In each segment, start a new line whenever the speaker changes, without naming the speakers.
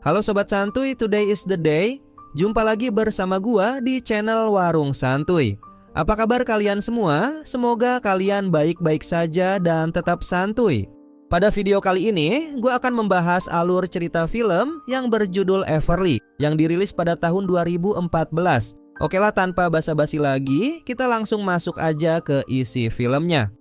Halo Sobat Santuy, today is the day. Jumpa lagi bersama gua di channel Warung Santuy. Apa kabar kalian semua? Semoga kalian baik-baik saja dan tetap santuy. Pada video kali ini, gua akan membahas alur cerita film yang berjudul Everly yang dirilis pada tahun 2014. Oke lah, tanpa basa-basi lagi, kita langsung masuk aja ke isi filmnya.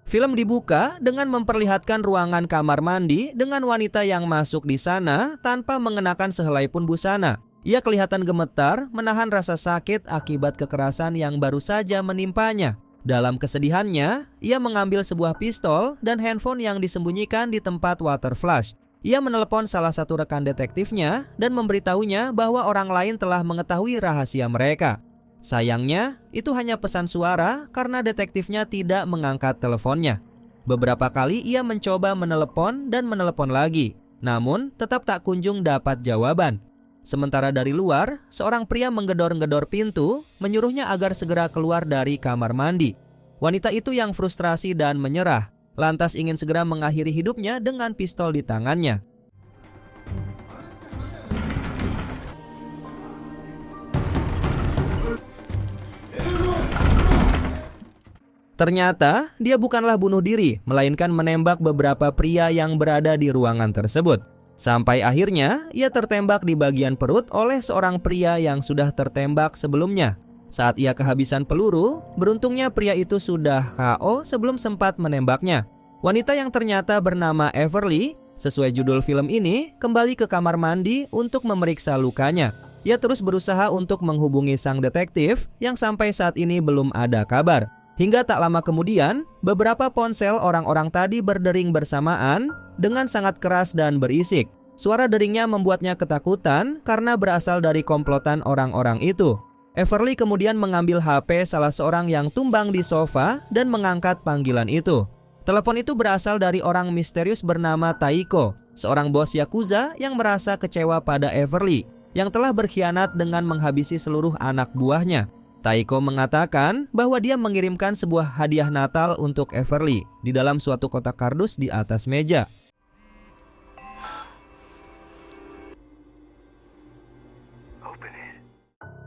Film dibuka dengan memperlihatkan ruangan kamar mandi dengan wanita yang masuk di sana tanpa mengenakan sehelai pun busana. Ia kelihatan gemetar, menahan rasa sakit akibat kekerasan yang baru saja menimpanya. Dalam kesedihannya, ia mengambil sebuah pistol dan handphone yang disembunyikan di tempat water flush. Ia menelepon salah satu rekan detektifnya dan memberitahunya bahwa orang lain telah mengetahui rahasia mereka. Sayangnya, itu hanya pesan suara karena detektifnya tidak mengangkat teleponnya. Beberapa kali ia mencoba menelepon dan menelepon lagi, namun tetap tak kunjung dapat jawaban. Sementara dari luar, seorang pria menggedor-gedor pintu, menyuruhnya agar segera keluar dari kamar mandi. Wanita itu yang frustrasi dan menyerah, lantas ingin segera mengakhiri hidupnya dengan pistol di tangannya. Ternyata dia bukanlah bunuh diri, melainkan menembak beberapa pria yang berada di ruangan tersebut. Sampai akhirnya ia tertembak di bagian perut oleh seorang pria yang sudah tertembak sebelumnya. Saat ia kehabisan peluru, beruntungnya pria itu sudah KO sebelum sempat menembaknya. Wanita yang ternyata bernama Everly, sesuai judul film ini, kembali ke kamar mandi untuk memeriksa lukanya. Ia terus berusaha untuk menghubungi sang detektif yang sampai saat ini belum ada kabar. Hingga tak lama kemudian, beberapa ponsel orang-orang tadi berdering bersamaan dengan sangat keras dan berisik. Suara deringnya membuatnya ketakutan karena berasal dari komplotan orang-orang itu. Everly kemudian mengambil HP salah seorang yang tumbang di sofa dan mengangkat panggilan itu. Telepon itu berasal dari orang misterius bernama Taiko, seorang bos Yakuza yang merasa kecewa pada Everly yang telah berkhianat dengan menghabisi seluruh anak buahnya. Taiko mengatakan bahwa dia mengirimkan sebuah hadiah Natal untuk Everly di dalam suatu kotak kardus di atas meja.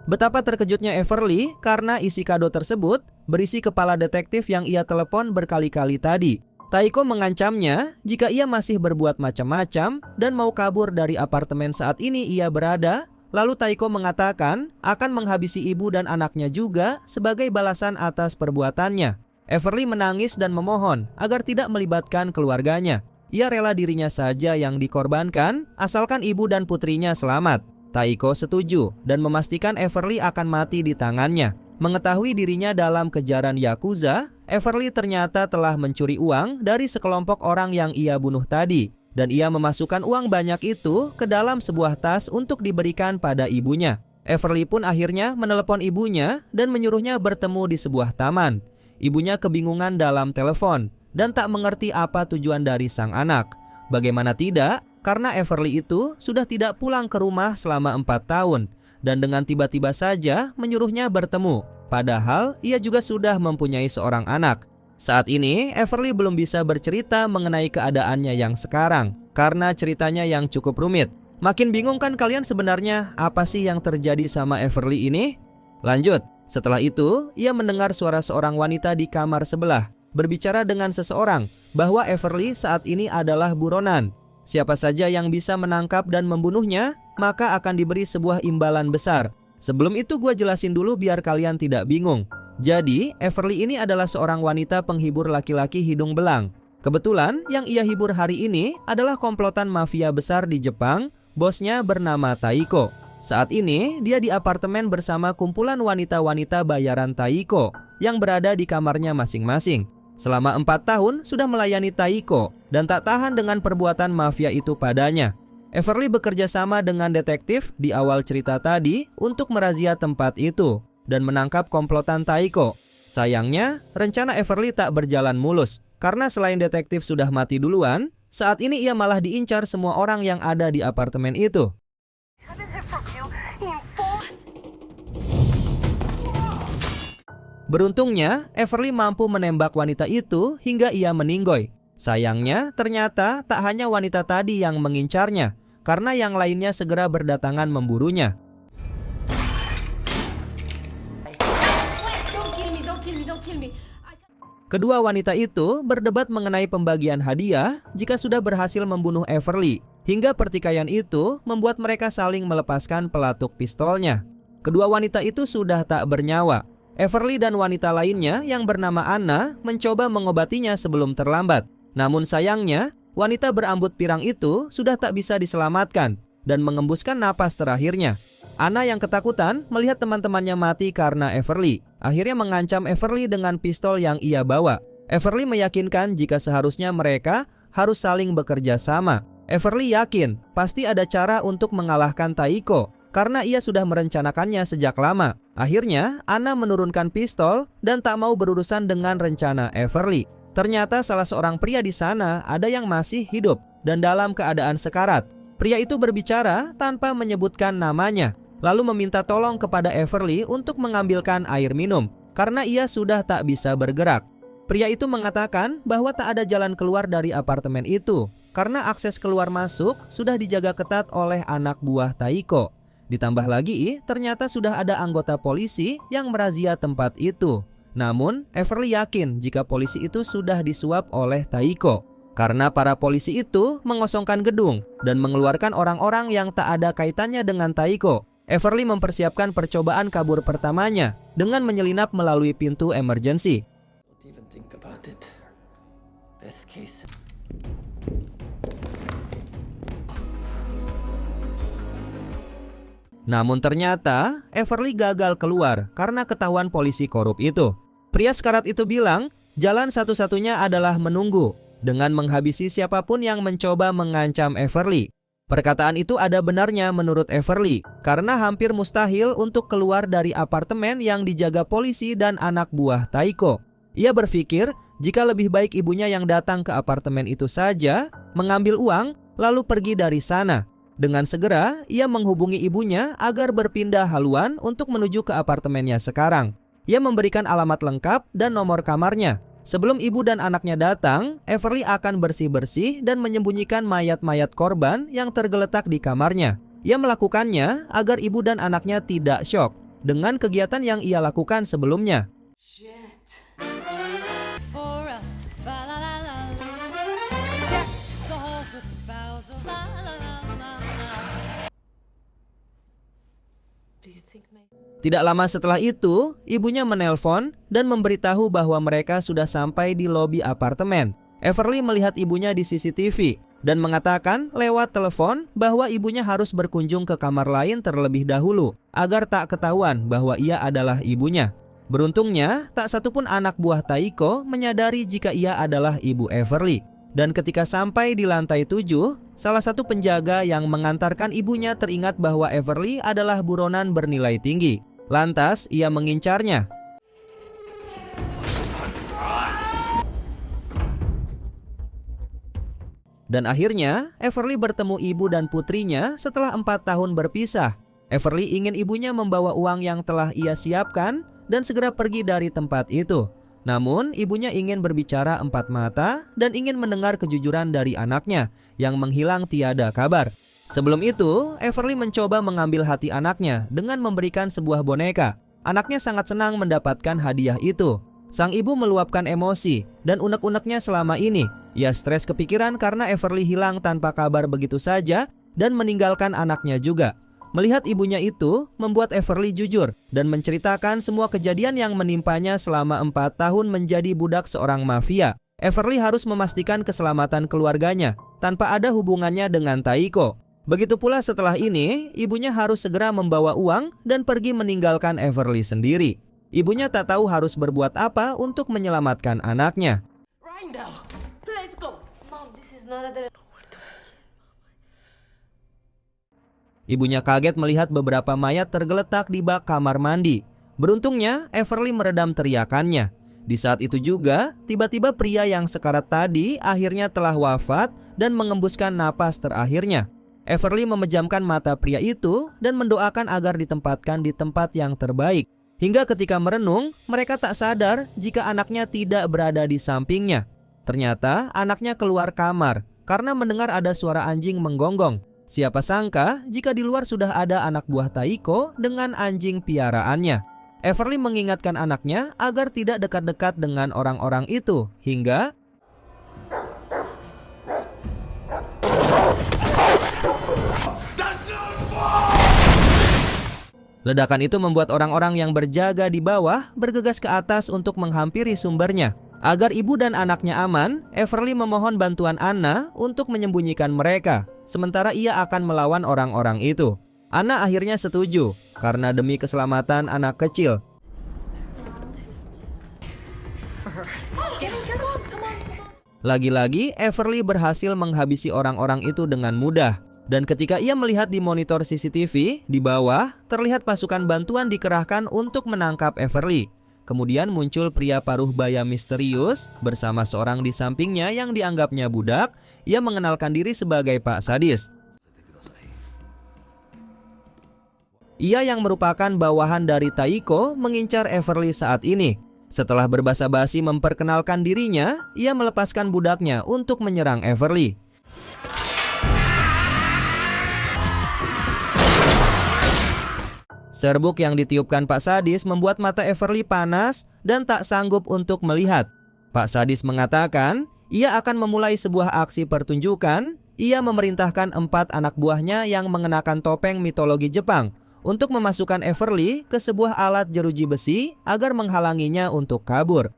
Betapa terkejutnya Everly karena isi kado tersebut berisi kepala detektif yang ia telepon berkali-kali tadi. Taiko mengancamnya jika ia masih berbuat macam-macam dan mau kabur dari apartemen saat ini ia berada. Lalu Taiko mengatakan akan menghabisi ibu dan anaknya juga sebagai balasan atas perbuatannya. Everly menangis dan memohon agar tidak melibatkan keluarganya. Ia rela dirinya saja yang dikorbankan asalkan ibu dan putrinya selamat. Taiko setuju dan memastikan Everly akan mati di tangannya. Mengetahui dirinya dalam kejaran Yakuza, Everly ternyata telah mencuri uang dari sekelompok orang yang ia bunuh tadi. Dan ia memasukkan uang banyak itu ke dalam sebuah tas untuk diberikan pada ibunya. Everly pun akhirnya menelepon ibunya dan menyuruhnya bertemu di sebuah taman. Ibunya kebingungan dalam telepon dan tak mengerti apa tujuan dari sang anak. Bagaimana tidak, karena Everly itu sudah tidak pulang ke rumah selama 4 tahun dan dengan tiba-tiba saja menyuruhnya bertemu. Padahal ia juga sudah mempunyai seorang anak. Saat ini, Everly belum bisa bercerita mengenai keadaannya yang sekarang karena ceritanya yang cukup rumit. Makin bingung kan kalian sebenarnya apa sih yang terjadi sama Everly ini? Lanjut, setelah itu ia mendengar suara seorang wanita di kamar sebelah berbicara dengan seseorang bahwa Everly saat ini adalah buronan. Siapa saja yang bisa menangkap dan membunuhnya, maka akan diberi sebuah imbalan besar. Sebelum itu gue jelasin dulu biar kalian tidak bingung. Jadi, Everly ini adalah seorang wanita penghibur laki-laki hidung belang. Kebetulan yang ia hibur hari ini adalah komplotan mafia besar di Jepang, bosnya bernama Taiko. Saat ini dia di apartemen bersama kumpulan wanita-wanita bayaran Taiko yang berada di kamarnya masing-masing. Selama 4 tahun sudah melayani Taiko dan tak tahan dengan perbuatan mafia itu padanya. Everly bekerja sama dengan detektif di awal cerita tadi untuk merazia tempat itu dan menangkap komplotan Taiko. Sayangnya, rencana Everly tak berjalan mulus Karena selain detektif sudah mati duluan, saat ini ia malah diincar semua orang yang ada di apartemen itu. Beruntungnya, Everly mampu menembak wanita itu hingga ia meninggoy. Sayangnya, ternyata tak hanya wanita tadi yang mengincarnya, karena yang lainnya segera berdatangan memburunya. Kedua wanita itu berdebat mengenai pembagian hadiah jika sudah berhasil membunuh Everly. Hingga pertikaian itu membuat mereka saling melepaskan pelatuk pistolnya. Kedua wanita itu sudah tak bernyawa. Everly dan wanita lainnya yang bernama Anna mencoba mengobatinya sebelum terlambat. Namun sayangnya, wanita berambut pirang itu sudah tak bisa diselamatkan dan mengembuskan napas terakhirnya. Anna yang ketakutan melihat teman-temannya mati karena Everly, akhirnya mengancam Everly dengan pistol yang ia bawa. Everly meyakinkan jika seharusnya mereka harus saling bekerja sama. Everly yakin pasti ada cara untuk mengalahkan Taiko karena ia sudah merencanakannya sejak lama. Akhirnya, Anna menurunkan pistol dan tak mau berurusan dengan rencana Everly. Ternyata salah seorang pria di sana ada yang masih hidup dan dalam keadaan sekarat. Pria itu berbicara tanpa menyebutkan namanya, lalu meminta tolong kepada Everly untuk mengambilkan air minum karena ia sudah tak bisa bergerak. Pria itu mengatakan bahwa tak ada jalan keluar dari apartemen itu karena akses keluar masuk sudah dijaga ketat oleh anak buah Taiko. Ditambah lagi, ternyata sudah ada anggota polisi yang merazia tempat itu. Namun, Everly yakin jika polisi itu sudah disuap oleh Taiko. Karena para polisi itu mengosongkan gedung dan mengeluarkan orang-orang yang tak ada kaitannya dengan Taiko. Everly mempersiapkan percobaan kabur pertamanya dengan menyelinap melalui pintu emergency. Namun ternyata Everly gagal keluar karena ketahuan polisi korup itu. Pria sekarat itu bilang jalan satu-satunya adalah menunggu dengan menghabisi siapapun yang mencoba mengancam Everly. Perkataan itu ada benarnya menurut Everly karena hampir mustahil untuk keluar dari apartemen yang dijaga polisi dan anak buah Taiko. Ia berpikir jika lebih baik ibunya yang datang ke apartemen itu saja, mengambil uang lalu pergi dari sana. Dengan segera, ia menghubungi ibunya agar berpindah haluan untuk menuju ke apartemennya sekarang. Ia memberikan alamat lengkap dan nomor kamarnya. Sebelum ibu dan anaknya datang, Everly akan bersih-bersih dan menyembunyikan mayat-mayat korban yang tergeletak di kamarnya. Ia melakukannya agar ibu dan anaknya tidak syok dengan kegiatan yang ia lakukan sebelumnya. Tidak lama setelah itu, ibunya menelpon dan memberitahu bahwa mereka sudah sampai di lobi apartemen. Everly melihat ibunya di CCTV dan mengatakan lewat telepon bahwa ibunya harus berkunjung ke kamar lain terlebih dahulu agar tak ketahuan bahwa ia adalah ibunya. Beruntungnya, tak satupun anak buah Taiko menyadari jika ia adalah ibu Everly. Dan ketika sampai di lantai 7, salah satu penjaga yang mengantarkan ibunya teringat bahwa Everly adalah buronan bernilai tinggi. Lantas, ia mengincarnya. Dan akhirnya, Everly bertemu ibu dan putrinya setelah 4 tahun berpisah. Everly ingin ibunya membawa uang yang telah ia siapkan dan segera pergi dari tempat itu. Namun, ibunya ingin berbicara empat mata dan ingin mendengar kejujuran dari anaknya yang menghilang tiada kabar. Sebelum itu, Everly mencoba mengambil hati anaknya dengan memberikan sebuah boneka. Anaknya sangat senang mendapatkan hadiah itu. Sang ibu meluapkan emosi dan unek-uneknya selama ini. Ia stres kepikiran karena Everly hilang tanpa kabar begitu saja dan meninggalkan anaknya juga. Melihat ibunya itu membuat Everly jujur dan menceritakan semua kejadian yang menimpanya selama 4 tahun menjadi budak seorang mafia. Everly harus memastikan keselamatan keluarganya tanpa ada hubungannya dengan Taiko. Begitu pula setelah ini, ibunya harus segera membawa uang dan pergi meninggalkan Everly sendiri. Ibunya tak tahu harus berbuat apa untuk menyelamatkan anaknya.
Right now, let's go. Mom, this is not a...
Ibunya kaget melihat beberapa mayat tergeletak di bak kamar mandi. Beruntungnya, Everly meredam teriakannya. Di saat itu juga, tiba-tiba pria yang sekarat tadi akhirnya telah wafat dan mengembuskan napas terakhirnya. Everly memejamkan mata pria itu dan mendoakan agar ditempatkan di tempat yang terbaik. Hingga ketika merenung, mereka tak sadar jika anaknya tidak berada di sampingnya. Ternyata anaknya keluar kamar karena mendengar ada suara anjing menggonggong. Siapa sangka jika di luar sudah ada anak buah Taiko dengan anjing piaraannya. Everly mengingatkan anaknya agar tidak dekat-dekat dengan orang-orang itu hingga ledakan itu membuat orang-orang yang berjaga di bawah bergegas ke atas untuk menghampiri sumbernya. Agar ibu dan anaknya aman, Everly memohon bantuan Anna untuk menyembunyikan mereka, sementara ia akan melawan orang-orang itu. Anna akhirnya setuju karena demi keselamatan anak kecil. Lagi-lagi, Everly berhasil menghabisi orang-orang itu dengan mudah. Dan ketika ia melihat di monitor CCTV, di bawah terlihat pasukan bantuan dikerahkan untuk menangkap Everly. Kemudian muncul pria paruh baya misterius bersama seorang di sampingnya yang dianggapnya budak. Ia mengenalkan diri sebagai Pak Sadis. Ia yang merupakan bawahan dari Taiko mengincar Everly saat ini. Setelah berbasa-basi memperkenalkan dirinya, ia melepaskan budaknya untuk menyerang Everly. Serbuk yang ditiupkan Pak Sadis membuat mata Everly panas dan tak sanggup untuk melihat. Pak Sadis mengatakan, ia akan memulai sebuah aksi pertunjukan. Ia memerintahkan 4 anak buahnya yang mengenakan topeng mitologi Jepang untuk memasukkan Everly ke sebuah alat jeruji besi agar menghalanginya untuk kabur.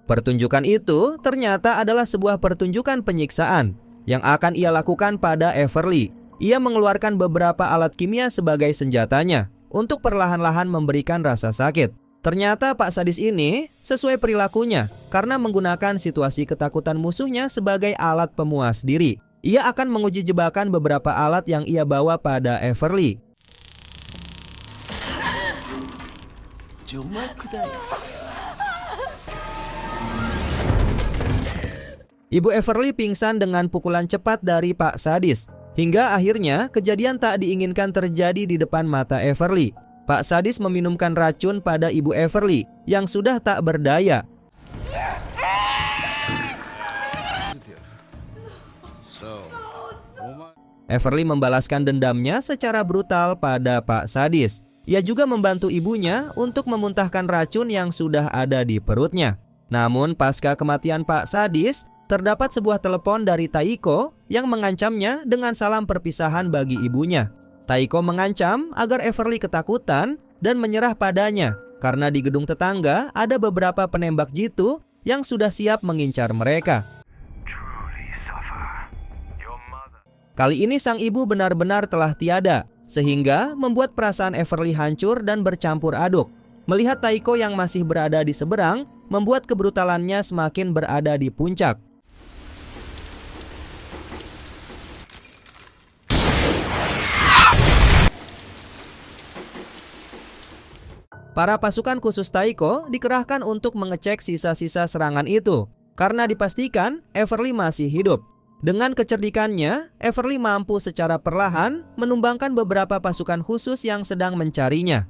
Pertunjukan itu ternyata adalah sebuah pertunjukan penyiksaan yang akan ia lakukan pada Everly. Ia mengeluarkan beberapa alat kimia sebagai senjatanya untuk perlahan-lahan memberikan rasa sakit. Ternyata Pak Sadis ini sesuai perilakunya karena menggunakan situasi ketakutan musuhnya sebagai alat pemuas diri. Ia akan menguji jebakan beberapa alat yang ia bawa pada Everly. Ibu Everly pingsan dengan pukulan cepat dari Pak Sadis. Hingga akhirnya kejadian tak diinginkan terjadi di depan mata Everly. Pak Sadis meminumkan racun pada ibu Everly yang sudah tak berdaya. Everly membalaskan dendamnya secara brutal pada Pak Sadis. Ia juga membantu ibunya untuk memuntahkan racun yang sudah ada di perutnya. Namun pasca kematian Pak Sadis, terdapat sebuah telepon dari Taiko yang mengancamnya dengan salam perpisahan bagi ibunya. Taiko mengancam agar Everly ketakutan dan menyerah padanya karena di gedung tetangga ada beberapa penembak jitu yang sudah siap mengincar mereka. Kali ini sang ibu benar-benar telah tiada, sehingga membuat perasaan Everly hancur dan bercampur aduk. Melihat Taiko yang masih berada di seberang, membuat kebrutalannya semakin berada di puncak. Para pasukan khusus Taiko dikerahkan untuk mengecek sisa-sisa serangan itu, karena dipastikan Everly masih hidup. Dengan kecerdikannya, Everly mampu secara perlahan menumbangkan beberapa pasukan khusus yang sedang mencarinya.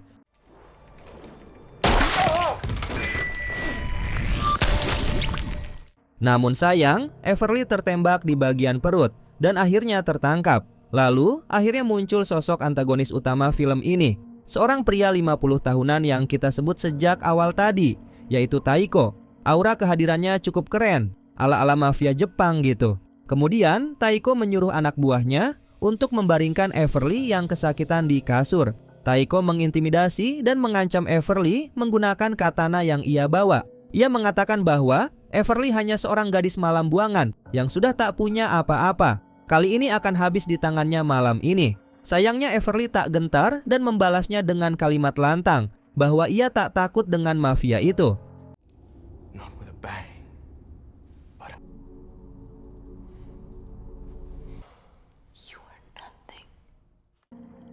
Namun sayang, Everly tertembak di bagian perut dan akhirnya tertangkap. Lalu, akhirnya muncul sosok antagonis utama film ini. Seorang pria 50 tahunan yang kita sebut sejak awal tadi, yaitu Taiko. Aura kehadirannya cukup keren, ala-ala mafia Jepang gitu. Kemudian Taiko menyuruh anak buahnya untuk membaringkan Everly yang kesakitan di kasur. Taiko mengintimidasi dan mengancam Everly menggunakan katana yang ia bawa. Ia mengatakan bahwa Everly hanya seorang gadis malam buangan yang sudah tak punya apa-apa. Kali ini akan habis di tangannya malam ini. Sayangnya Everly tak gentar dan membalasnya dengan kalimat lantang bahwa ia tak takut dengan mafia itu.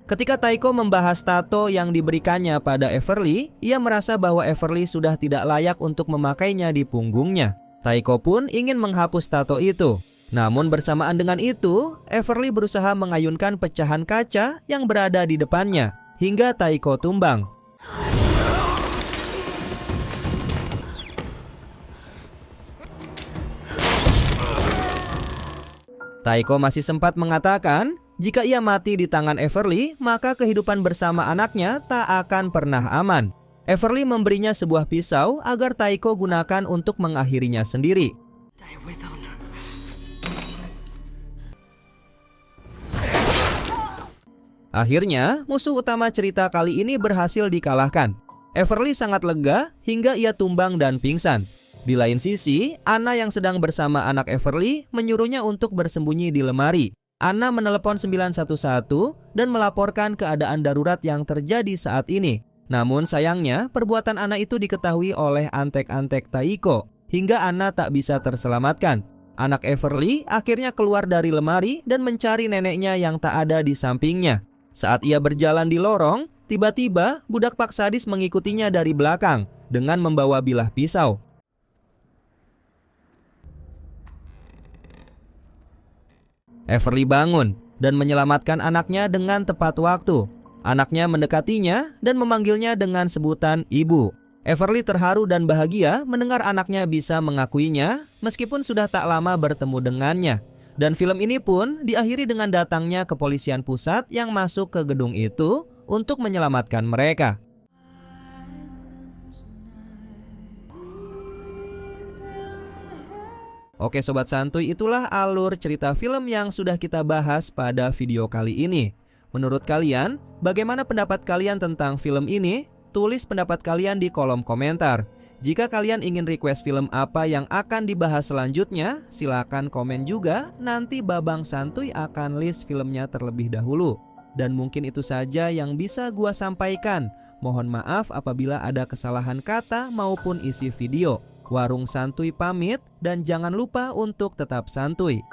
Ketika Taiko membahas tato yang diberikannya pada Everly, ia merasa bahwa Everly sudah tidak layak untuk memakainya di punggungnya. Taiko pun ingin menghapus tato itu. Namun bersamaan dengan itu, Everly berusaha mengayunkan pecahan kaca yang berada di depannya, hingga Taiko tumbang. Taiko masih sempat mengatakan, jika ia mati di tangan Everly, maka kehidupan bersama anaknya tak akan pernah aman. Everly memberinya sebuah pisau agar Taiko gunakan untuk mengakhirinya sendiri.
Die with honor.
Akhirnya, musuh utama cerita kali ini berhasil dikalahkan. Everly sangat lega hingga ia tumbang dan pingsan. Di lain sisi, Anna yang sedang bersama anak Everly menyuruhnya untuk bersembunyi di lemari. Anna menelepon 911 dan melaporkan keadaan darurat yang terjadi saat ini. Namun sayangnya, perbuatan Anna itu diketahui oleh antek-antek Taiko, hingga Anna tak bisa terselamatkan. Anak Everly akhirnya keluar dari lemari dan mencari neneknya yang tak ada di sampingnya. Saat ia berjalan di lorong, tiba-tiba budak pak sadis mengikutinya dari belakang dengan membawa bilah pisau. Everly bangun dan menyelamatkan anaknya dengan tepat waktu. Anaknya mendekatinya dan memanggilnya dengan sebutan ibu. Everly terharu dan bahagia mendengar anaknya bisa mengakuinya meskipun sudah tak lama bertemu dengannya. Dan film ini pun diakhiri dengan datangnya kepolisian pusat yang masuk ke gedung itu untuk menyelamatkan mereka. Oke Sobat Santuy, itulah alur cerita film yang sudah kita bahas pada video kali ini. Menurut kalian, bagaimana pendapat kalian tentang film ini? Tulis pendapat kalian di kolom komentar. Jika kalian ingin request film apa yang akan dibahas selanjutnya, silakan komen juga. Nanti Babang Santuy akan list filmnya terlebih dahulu. Dan mungkin itu saja yang bisa gua sampaikan. Mohon maaf apabila ada kesalahan kata maupun isi video. Warung Santuy pamit dan jangan lupa untuk tetap santuy.